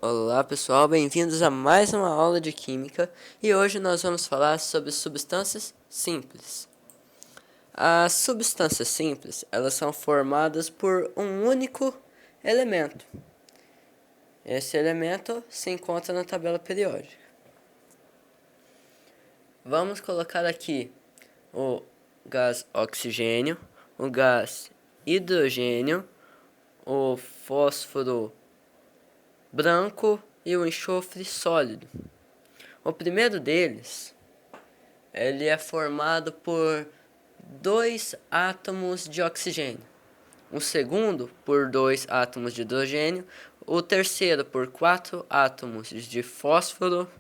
Olá pessoal, bem-vindos a mais uma aula de Química e hoje nós vamos falar sobre substâncias simples. As substâncias simples, elas são formadas por um único elemento. Esse elemento se encontra na tabela periódica. Vamos colocar aqui o gás oxigênio, o gás hidrogênio, o fósforo branco e o enxofre sólido. O primeiro deles, ele é formado por 2 átomos de oxigênio. O segundo por 2 átomos de hidrogênio. O terceiro por 4 átomos de fósforo.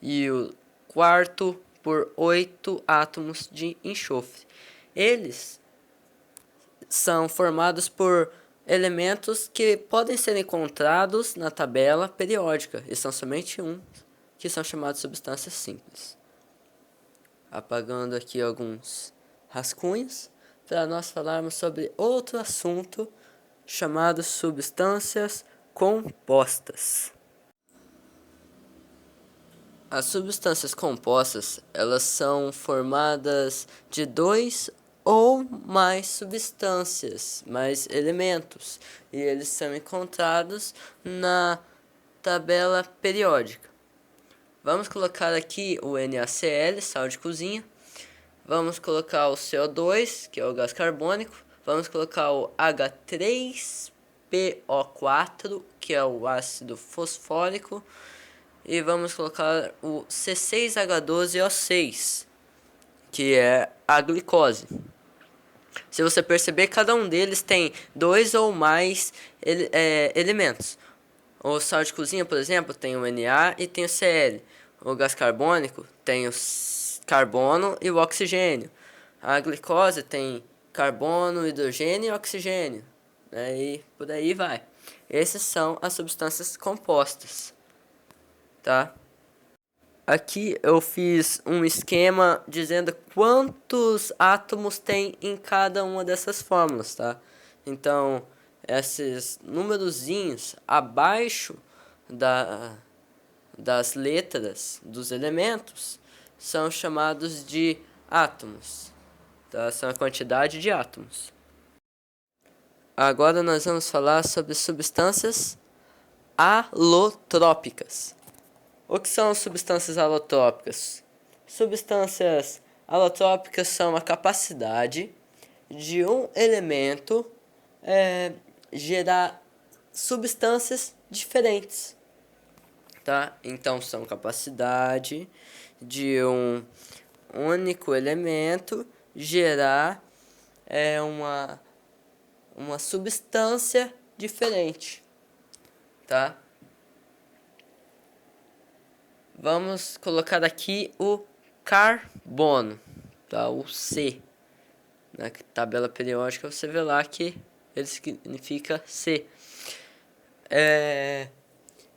E o quarto por 8 átomos de enxofre. Eles são formados por elementos que podem ser encontrados na tabela periódica. E são somente que são chamados de substâncias simples. Apagando aqui alguns rascunhos para nós falarmos sobre outro assunto chamado substâncias compostas. As substâncias compostas, elas são formadas de 2 ou mais substâncias, mais elementos, e eles são encontrados na tabela periódica. Vamos colocar aqui o NaCl, sal de cozinha. Vamos colocar o CO2, que é o gás carbônico. Vamos colocar o H3PO4, que é o ácido fosfórico. E vamos colocar o C6H12O6, que é a glicose. Se você perceber, cada um deles tem 2 ou mais elementos. O sal de cozinha, por exemplo, tem o Na e tem o Cl. O gás carbônico tem o carbono e o oxigênio. A glicose tem carbono, hidrogênio e oxigênio. E por aí vai. Essas são as substâncias compostas. Tá? Aqui eu fiz um esquema dizendo quantos átomos tem em cada uma dessas fórmulas, tá? Então, esses numerozinhos abaixo das letras dos elementos são chamados de átomos, tá? São a quantidade de átomos. Agora nós vamos falar sobre substâncias alotrópicas. O que são substâncias alotrópicas? Substâncias alotrópicas são a capacidade de um elemento gerar substâncias diferentes, tá? Então são capacidade de um único elemento gerar uma substância diferente, tá? Vamos colocar aqui o carbono, tá? O C. Na tabela periódica você vê lá que ele significa C.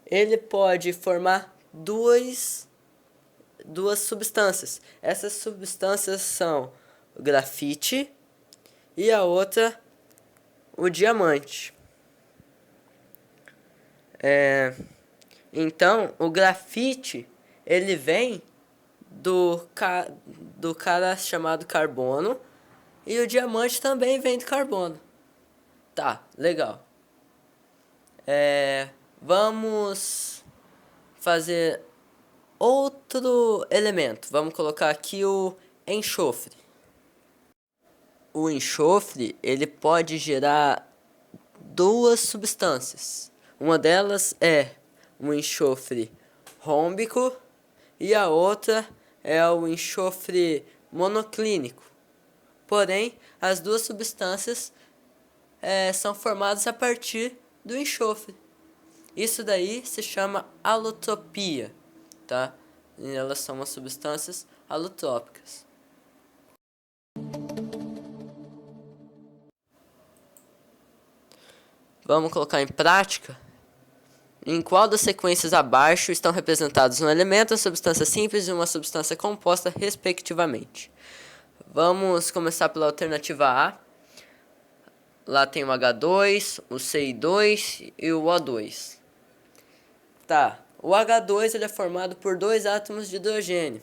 Ele pode formar duas substâncias. Essas substâncias são o grafite e a outra o diamante. Então, o grafite, ele vem do cara chamado carbono, e o diamante também vem do carbono. Tá, legal. Vamos fazer outro elemento. Vamos colocar aqui o enxofre. O enxofre, ele pode gerar 2 substâncias. Uma delas é um enxofre rômbico e a outra é o enxofre monoclínico. Porém, as 2 substâncias são formadas a partir do enxofre. Isso daí se chama alotropia, tá? E elas são as substâncias alotrópicas. Vamos colocar em prática. Em qual das sequências abaixo estão representados um elemento, uma substância simples e uma substância composta, respectivamente? Vamos começar pela alternativa A. Lá tem o H2, o CI2 e o O2. Tá, o H2 ele é formado por dois átomos de hidrogênio.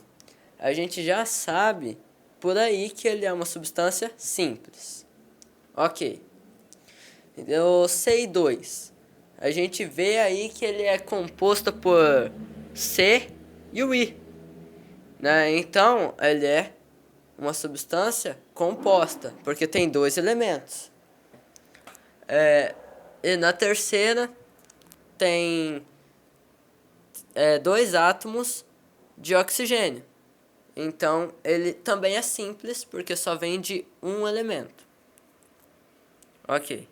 A gente já sabe por aí que ele é uma substância simples. Ok. O CI2. A gente vê aí que ele é composto por C e o I, né? Então, ele é uma substância composta, porque tem dois elementos. E na terceira tem dois átomos de oxigênio. Então, ele também é simples, porque só vem de um elemento. Ok.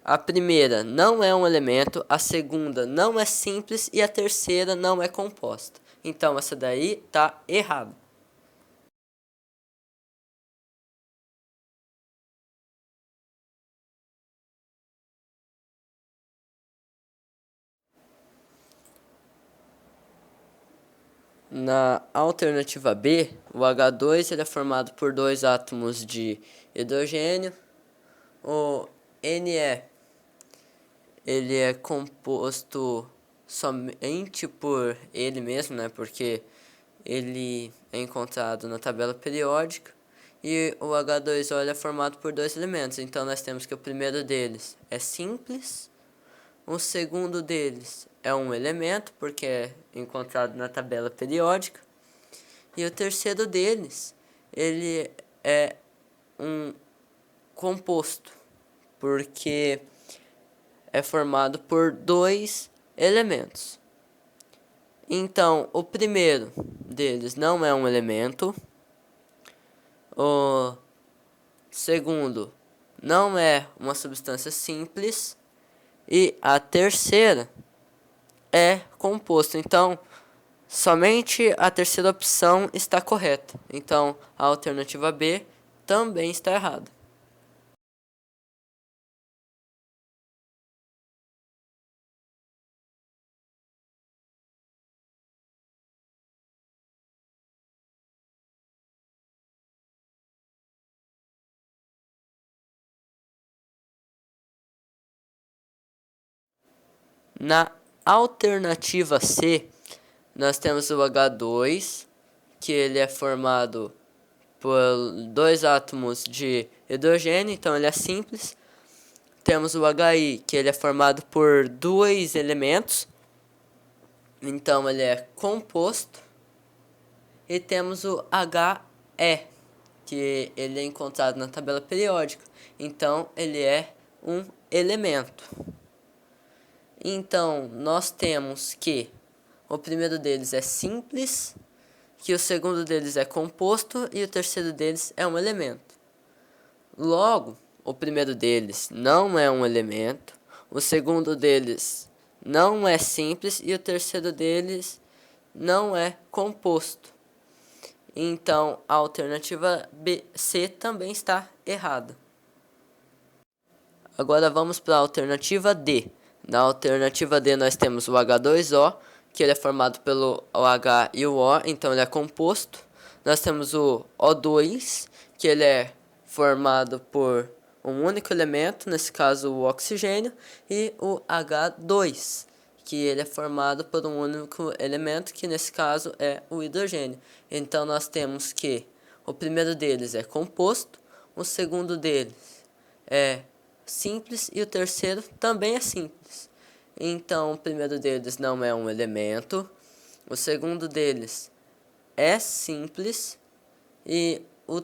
A primeira não é um elemento, a segunda não é simples e a terceira não é composta. Então, essa daí tá errada. Na alternativa B, o H2 ele é formado por dois átomos de hidrogênio. O Ne ele é composto somente por ele mesmo, né? Porque ele é encontrado na tabela periódica. E o H2O ele é formado por dois elementos. Então nós temos que o primeiro deles é simples. O segundo deles é um elemento, porque é encontrado na tabela periódica. E o terceiro deles, ele é um composto, porque é formado por dois elementos. Então, o primeiro deles não é um elemento. O segundo não é uma substância simples. E a terceira é composto. Então, somente a terceira opção está correta. Então, a alternativa B também está errada. Na alternativa C, nós temos o H2, que ele é formado por dois átomos de hidrogênio, então ele é simples. Temos o HI, que ele é formado por dois elementos, então ele é composto. E temos o HE, que ele é encontrado na tabela periódica, então ele é um elemento. Então, nós temos que o primeiro deles é simples, que o segundo deles é composto e o terceiro deles é um elemento. Logo, o primeiro deles não é um elemento, o segundo deles não é simples e o terceiro deles não é composto. Então, a alternativa C também está errada. Agora vamos para a alternativa D. Na alternativa D nós temos o H2O, que ele é formado pelo OH e o O, então ele é composto. Nós temos o O2, que ele é formado por um único elemento, nesse caso o oxigênio, e o H2, que ele é formado por um único elemento, que nesse caso é o hidrogênio. Então nós temos que o primeiro deles é composto, o segundo deles é simples e o terceiro também é simples. Então, o primeiro deles não é um elemento, o segundo deles é simples e o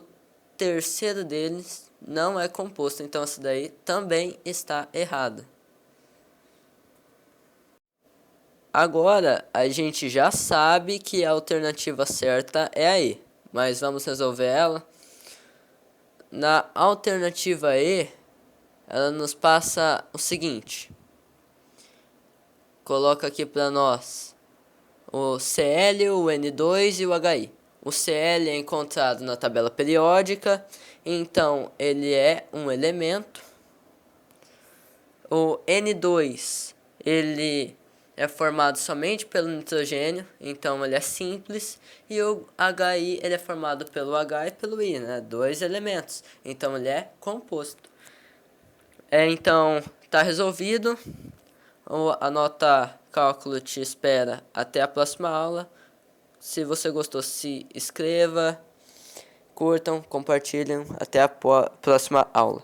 terceiro deles não é composto. Então, essa daí também está errada. Agora, a gente já sabe que a alternativa certa é a E, mas vamos resolver ela. Na alternativa E, ela nos passa o seguinte. Coloca aqui para nós o Cl, o N2 e o HI. O Cl é encontrado na tabela periódica, então ele é um elemento. O N2, ele é formado somente pelo nitrogênio, então ele é simples. E o HI, ele é formado pelo H e pelo I, né? Dois elementos, então ele é composto. Então, tá resolvido. A nota cálculo te espera até a próxima aula. Se você gostou, se inscreva, curtam, compartilhem. Até a próxima aula.